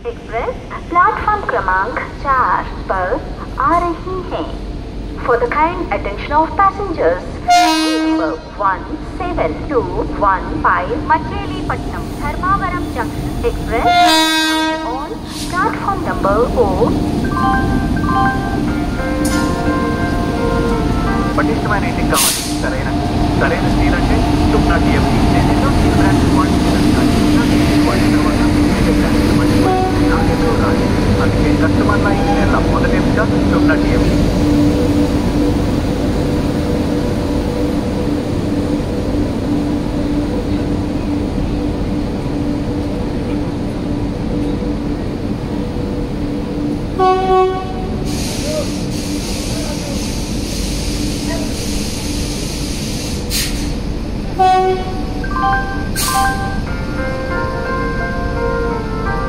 Express platform क्रमांक 4 पर आ रही है। For the kind attention of passengers, number 17215 Machilipatnam, Dharmavaram Junction Express on platform number 4. పటిష్టమైన ఇంటికి కావాలి సరైన స్టీల్ అంటే తుమ్నా టీఎంటీ. నేను ఎన్నో స్టీల్ బ్రాండ్స్ అందుకే కస్టమర్ల ఇంజనీర్ల మొదటి ఎంపిక తుమ్నా టీఎంటీ.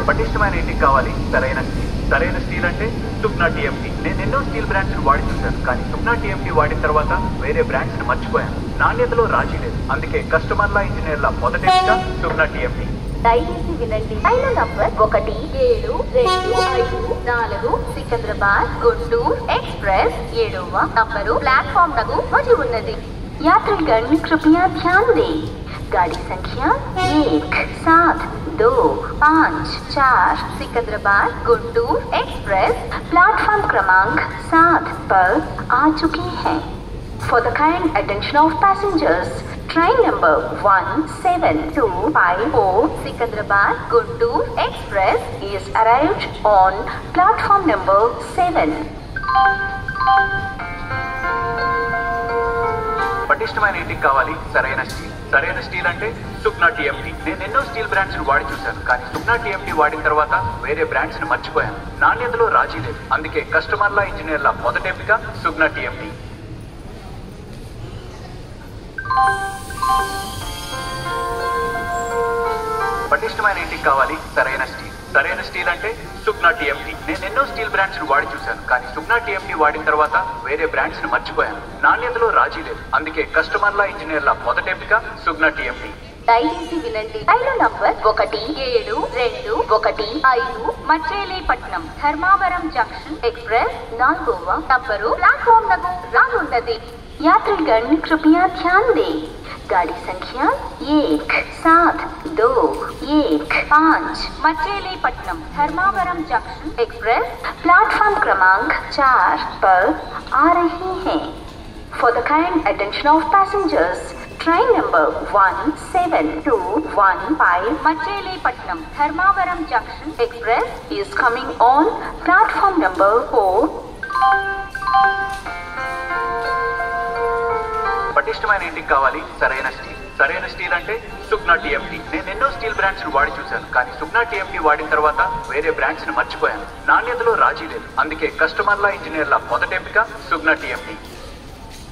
పటిష్టమైన ఇంటికి కావాలి సరైన స్టీల్ అంటే తుమ్నా టీఎంటీ. నేను ఎన్నో స్టీల్ బ్రాండ్స్ వాడి చూశాను, కానీ తుమ్నా టీఎంటీ వాడిన తర్వాత వేరే బ్రాండ్స్ మర్చిపోయాను. నాణ్యతలో రాజీ లేదు, అందుకే కస్టమర్ల ఇంజనీర్ల మొదటి ఎంపిక తుమ్నా టీఎంటీ. దయచేసి వినండి. రైలు నంబర్ 1725 సికింద్రాబాద్ గుంటూరు एक्सप्रेस 7వ నంబరు प्लेटफॉर्म नगु मौजूद ఉన్నది। यात्रीगण कृपया ध्यान दें। गाड़ी संख्या 1725 सिकंदराबाद गुंटूर एक्सप्रेस प्लेटफॉर्म क्रमांक 7 पर आ चुकी है। For the kind attention of passengers, train number 17254 Sikandrabad Guntur Express is arrived on platform number 7. పటిష్టమైన ఇంటికి కావాలి సరైన స్టీల్ అంటే తుమ్నా టీఎంటీ. నేను ఎన్నో స్టీల్ బ్రాండ్స్ వాడి చూశాను, కానీ తుమ్నా టీఎంటీ వాడిన తర్వాత వేరే బ్రాండ్స్ మర్చిపోయాను. నాణ్యతలో రాజీ లేదు, అందుకే కస్టమర్ల ఇంజనీర్ల మొదటి ఎంపిక తుమ్నా టీఎంటీ. పటిష్టమైన ఇంటికి కావాలి సరైన స్టీల్ అంటే తుమ్నా టీఎంటీ. నేను ఎన్నో స్టీల్ బ్రాండ్స్ వాడి చూశాను, కానీ తుమ్నా టీఎంటీ వాడిన తర్వాత వేరే బ్రాండ్స్ మర్చిపోయాను. నాణ్యతలో రాజీ లేదు, అందుకే కస్టమర్ల ఇంజనీర్ల మొదటి ఎంపిక తుమ్నా టీఎంటీ. దయచేసి వినండి. రైలు number 1725 Machilipatnam Dharmavaram junction express 4వ నంబరు प्लेटफॉर्म नगु రానున్నది। यात्रीगण कृपया ध्यान दें। गाड़ी संख्या 1725 Machilipatnam Dharmavaram junction express platform क्रमांक 4 पर आ रही है। For the kind attention of passengers, train number 17215 Machilipatnam Dharmavaram Junction Express is coming on platform number 4. పటిష్టమైన ఇంటికి కావాలి సరైన స్టీల్ అంటే తుమ్నా టీఎంటీ. నేను ఎన్నో స్టీల్ బ్రాండ్స్ వాడి చూశాను, కానీ తుమ్నా టీఎంటీ వాడిన తర్వాత వేరే బ్రాండ్స్ మర్చిపోయాను. నాణ్యతలో రాజీ లేదు, అందుకే కస్టమర్ల ఇంజనీర్ల మొదటి ఎంపిక తుమ్నా టీఎంటీ.